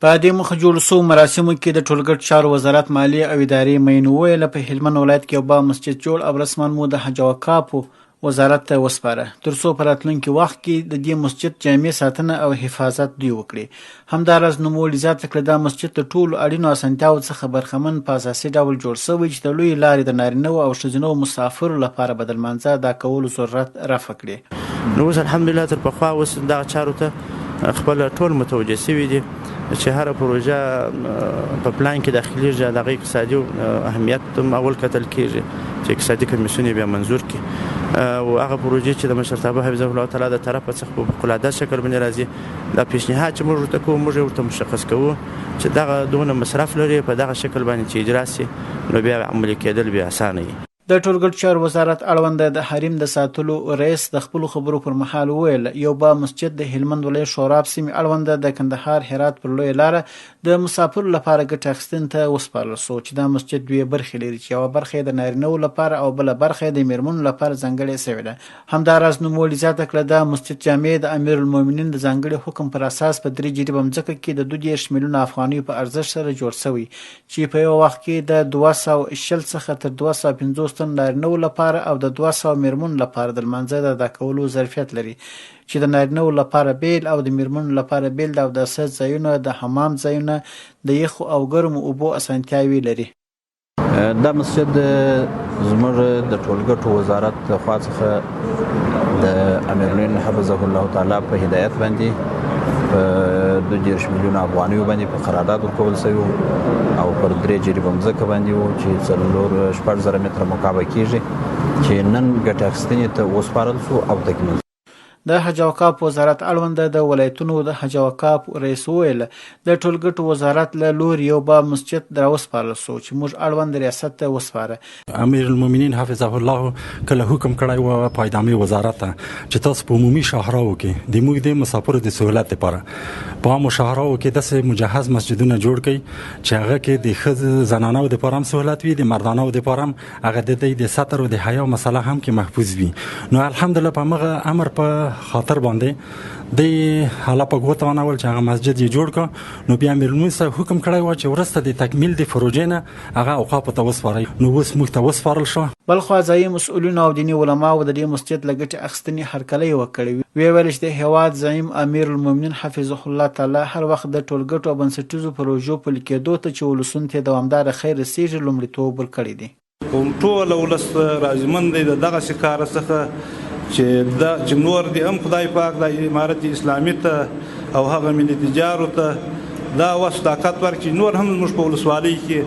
په دې مخه جوړ شو مراسمو کې د ټولګټ چارو وزارت مالیې او ادارې مین وویل په هلمند ولایت کې یو با مسجد جوړ او رسما مو د حج او اوقافو وزارت ته وسپاره ترڅو په راتلونکي وخت کې د دې مسجد جامع ساتنه او حفاظت دوی وکړي. همداراز نوموړي زیاته کړه دا مسجد د ټولو اړینو اسانتیاوو څخه برخمن په اساسي ډول جوړ شوی چې د لویې لارې د نارینه‌وو او ښځینه‌وو مسافرو لپاره به د لمانځه ادا کولو ضرورت رفع کړي. نو اوس الحمدلله تر پخوا اوس دغه چارو ته خپل ټول متوجه سوي دي چې هره پروژه په پلان کې داخليږي د اقتصادي اهمیت هم اول کتل کېږي چې اقتصادي کمیسیون بیا منظور کړي او هغه پروژې چې د مشرتابه حفظه الله تعالی د طرفه څخه په فوق‌العاده شکل باندې راځي دا پیشنهاد چې موږ ورته کوو موږ ورته مشخص کوو چې دغه دونه مصرف لري په دغه شکل باندې چې اجرا شي نو بیا عملي کېدل بیا اسانه وي. د ټولګټ چارو وزارت اړوند د حریم د ساتلو رئیس د خپل خبرو پر مهال وویل یو با مسجد د هلمند ولایت شوراب سیمې اړوند د کندهار هرات پر لوی لار د مسافرو لپاره ګټه اخیستنې ته وسپارل شو چې دا مسجد دوه برخې لري چې یوه برخه د نارینه‌وو لپاره او بله برخه د میرمنو لپاره ځانګړې شوې ده. همداراز نوموړي زیاته کړه دا مسجد جامع د امیر المؤمنین د ځانګړي حکم پر اساس په 3 جریبه مځکه کې د 22 میلیونه افغانیو په ارزښت سره جوړ شوی چې په یو وخت کې د 220 څخه تر 250 تن نارینه‌وو لپاره او د 200 میرمنو لپاره د لمانځه د ادا کولو ظرفیت لري چې د نارینه‌وو لپاره بیل او د میرمنو لپاره بیل د اوداسه ځایونه د حمام ځایونه د یخو او ګرمو اوبو اسانتیاوې لري. دا مسجد زموږ د ټولګټو وزارت خوا څخه د امیر حفظه الله تعالی په هدایت باندې په 22 میلیونه افغانیو باندې په قرارداد ورکول شوی او پر 3 جریبه مځکه باندې و چې څلور شپږ زره متره مکعب کېږي چې نن ګټه اخیستنې ته وسپارل شو او تکمیل. د حج او اوقاف وزارت اړوند د ولایتونو د حج او اوقاف رئیس وویل د ټولګټو وزارت له لوري یو با مسجد راوسپارل شو چې موږ اړوند ریاست ته وسپاره. امیر المؤمنین حفظه الله کله حکم کړی و په ادامي وزارت ته چې تاسو په عمومي شهراو کې د موږ د مسافرو د سہولت لپاره په عامو شهراو کې داسې مجهز مسجدونه جوړ کړي چې هغه کې د ښځو زنانو لپاره هم سہولت وي د مردانو لپاره هم هغه د ستر او د حیا مسله هم کې محفوظ وي. نو الحمدلله په هغه امر په خاطر باندې د حالا په ګوته ونول چې هغه مسجد یې جوړ کړ نو بیا امیر المؤمنین صاحب حکم کړی و چې وروسته د تکمیل د پروژې نه هغه اوقافو ته وسپارئ نو اوس موږ ته وسپارل شو. بلخوا ځایي مسؤلین او دیني علماو د دې مسجد له ګټې اخیستنې هرکلی وکړی ویې ویل چې د هېواد زعیم امیر المؤمنین حفظه الله تعالی هر وخت د ټولګټو او بنسټیزو پروژو پلي کېدو ته چې ولسونو ته دوامداره خیر رسیږي لومړیتوب ورکړی دی. ټول ولس راضمن دی د دغسې کار څخه چې نور دې هم خدای پاک د امارت اسلامي ته او هغه ملي تجارو ته دا وس طاقت ورکړي نور هم زموږ په ولسوالۍ کې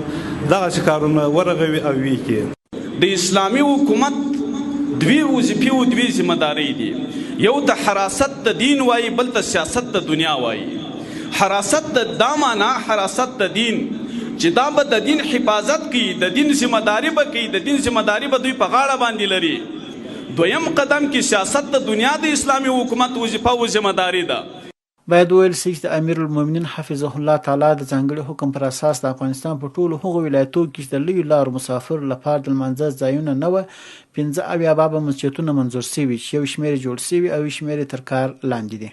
دغسې کارونه ورغوي او وکړي. د اسلامي حکومت دوی وظیفې او دوی ذمهدارۍ دي یو ته حراست د دین وایي بل ته سیاست د دنیا وایي. حراست د دا معنا حراست د دین چې دا به د دین حفاظت کوي د دین ذمهداري به کوي د دین ذمهداري به دوی په غاړه باندې لري. دویم قدم کې سیاست د دنیا د اسلامي حکومت وظیفه او ذمہداري ده. باید ویل شي چې د امیر المؤمنین حفظه الله تعالی د ځانګړي حکم پر اساس د افغانستان په ټولو هغو ولایتو کې د لویو لارو مسافرو لپاره د لمانځه ځایونه نه وه 15 بابه مسجدونه منظور شوي چې یو شمېر جوړ شوي او یو شمېر تر کار لاندې دي.